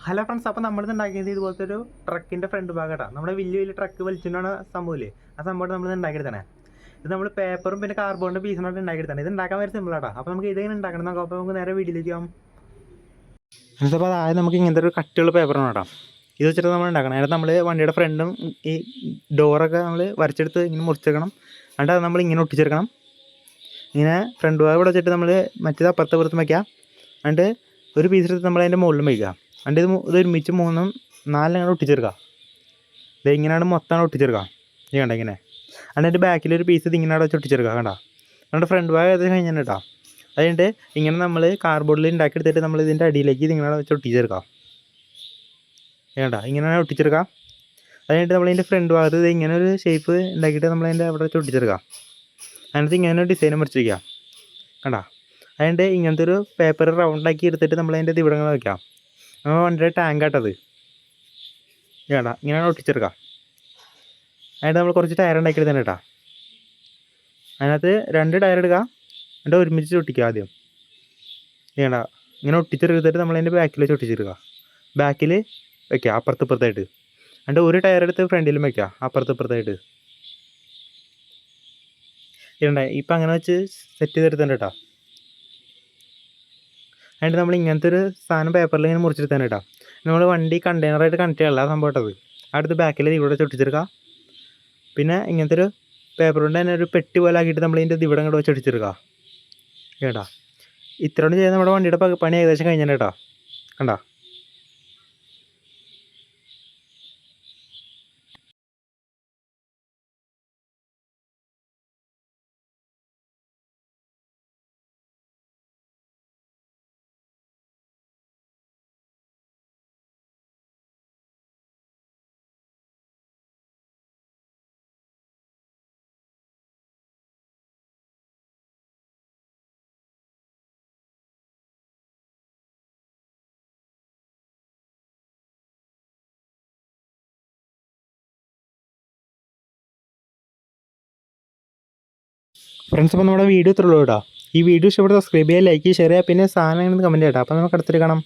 Hello friends, അപ്പോൾ നമ്മളിത് ഉണ്ടാക്കിയത് ഇതുപോലത്തെ ഒരു ട്രക്കിൻ്റെ ഫ്രണ്ട് ഭാഗമായിട്ടാണ്. നമ്മുടെ വലിയ വലിയ ട്രക്ക് വലിച്ചുകൊണ്ടാണ് സംഭവമില്ലേ, ആ സംഭവം നമ്മൾ ഉണ്ടാക്കിയെടുത്തന്നെ. ഇത് നമ്മൾ പേപ്പറും പിന്നെ കാർബോണിൻ്റെ പീസിനോട്ട് ഉണ്ടാക്കിയെടുത്താണ്. ഇത് ഉണ്ടാക്കാൻ വേണ്ടി സിമ്പിളാട്ടോ. അപ്പോൾ നമുക്ക് ഇതെങ്ങനെ ഉണ്ടാക്കണം നോക്കാം. അപ്പോൾ നമുക്ക് നേരെ വീട്ടിലേക്ക് പോകാം. എന്നിട്ടപ്പോൾ അതായത് നമുക്ക് ഇങ്ങനത്തെ ഒരു കട്ടിയുള്ള പേപ്പറാണ് കേട്ടോ. ഇത് വെച്ചിട്ട് നമ്മൾ ഉണ്ടാക്കണം. അതിനകത്ത് നമ്മൾ വണ്ടിയുടെ ഫ്രണ്ടും ഈ ഡോറൊക്കെ നമ്മൾ വരച്ചെടുത്ത് ഇങ്ങനെ മുറിച്ചെടുക്കണം. എന്നിട്ട് അത് നമ്മൾ ഇങ്ങനെ ഒട്ടിച്ചെടുക്കണം. ഇങ്ങനെ ഫ്രണ്ട് ഭാഗം ഇവിടെ വെച്ചിട്ട് നമ്മൾ മറ്റേത് അപ്പുറത്ത് പുറത്തും വയ്ക്കാം. എന്നിട്ട് ഒരു പീസെടുത്ത് നമ്മൾ അതിൻ്റെ മുകളിലും വയ്ക്കുക. എന്നിട്ട് ഇത് ഒരുമിച്ച് മൂന്നും നാലെണ്ണം ഒട്ടിച്ചെടുക്കുക. ഇത് ഇങ്ങനെയാണ് മൊത്തമാണ് ഒട്ടിച്ചെടുക്കുക. ഇത് കണ്ട ഇങ്ങനെ. എന്നിട്ട് ബാക്കിലൊരു പീസ് ഇത് ഇങ്ങനെ വെച്ച് ഒട്ടിച്ചെടുക്കുക. കണ്ട നമ്മുടെ ഫ്രണ്ട് ഭാഗം ഏകദേശം കഴിഞ്ഞാൽ കേട്ടോ. അതുകൊണ്ട് ഇങ്ങനെ നമ്മൾ കാർഡ്ബോർഡിൽ ഉണ്ടാക്കിയെടുത്തിട്ട് നമ്മൾ ഇതിൻ്റെ അടിയിലേക്ക് ഇതിങ്ങനെ വെച്ച് ഒട്ടിച്ചെടുക്കുക. വേണ്ട ഇങ്ങനെ ഒട്ടിച്ചെടുക്കുക. അത് കഴിഞ്ഞിട്ട് നമ്മളിതിൻ്റെ ഫ്രണ്ട് ഭാഗത്ത് ഇത് ഇങ്ങനെ ഒരു ഷേപ്പ് ഉണ്ടാക്കിയിട്ട് നമ്മളതിൻ്റെ അവിടെ വെച്ച് ഒട്ടിച്ചെടുക്കുക. അതിനകത്ത് ഇങ്ങനെ ഒരു ഡിസൈനും വരച്ചിരിക്കുക. കണ്ട അതുകൊണ്ട് ഇങ്ങനത്തെ ഒരു പേപ്പർ റൗണ്ടാക്കി എടുത്തിട്ട് നമ്മളതിൻ്റെ ഇവിടങ്ങൾ വയ്ക്കാം. നമ്മൾ വണ്ടിയുടെ ടാങ്കാട്ടത് വേണ്ട ഇങ്ങനെയാണ് ഒട്ടിച്ചെടുക്കുക. അതിനായിട്ട് നമ്മൾ കുറച്ച് ടയർ ഉണ്ടാക്കിയിട്ട് തന്നെ കേട്ടോ. അതിനകത്ത് 2 ടയർ എടുക്കുക. എന്നിട്ട് ഒരുമിച്ച് ഒട്ടിക്കുക. ആദ്യം വേണ്ട ഇങ്ങനെ ഒട്ടിച്ചെടുത്തിട്ട് നമ്മളതിൻ്റെ ബാക്കിൽ വെച്ച് ഒട്ടിച്ചെടുക്കുക. ബാക്കിൽ വയ്ക്കുക അപ്പുറത്തായിട്ട്. എന്നിട്ട് ഒരു ടയർ എടുത്ത് ഫ്രണ്ടിലും വയ്ക്കുക അപ്പുറത്തായിട്ട്. ഇടണ്ട ഇപ്പം അങ്ങനെ വെച്ച് സെറ്റ് ചെയ്തെടുത്തന്നെ കേട്ടോ. അതിൻ്റെ നമ്മൾ ഇങ്ങനത്തെ ഒരു സാധനം പേപ്പറിൽ ഇങ്ങനെ മുറിച്ചെടുത്തന്നെ കേട്ടോ. നമ്മൾ വണ്ടി കണ്ടെയ്നറായിട്ട് കണക്ട് ചെയ്യാനുള്ള സംഭവം ഇട്ടത് അടുത്ത് ബാക്കിൽ ഇവിടെ ചൊട്ടിച്ചെടുക്കുക. പിന്നെ ഇങ്ങനത്തെ ഒരു പേപ്പർ കൊണ്ട് തന്നെ ഒരു പെട്ടി പോലെ ആക്കിയിട്ട് നമ്മൾ ഇതിൻ്റെ ഇവിടെ ഇങ്ങോട്ട് വെച്ച് ഒട്ടിച്ചെടുക്കുക. കേട്ടാ ഇത്രയോട് ചെയ്ത് നമ്മുടെ വണ്ടിയുടെ പണി ഏകദേശം കഴിഞ്ഞാൽ കേട്ടോ. കണ്ടാ ഫ്രണ്ട്സ്, അപ്പോൾ നമ്മുടെ വീഡിയോ ഇത്രയുള്ളൂ കേട്ടോ. ഈ വീഡിയോ ഇഷ്ടപ്പെട്ട സബ്സ്ക്രൈബ് ചെയ്യുക, ലൈക്ക് ചെയ്യുക, ഷെയർ ചെയ്യുക, പിന്നെ സാധനം കമൻറ്റ് ചെയ്യട്ടോ. അപ്പോൾ നമുക്ക് അടുത്തിട്ട് കാണാം.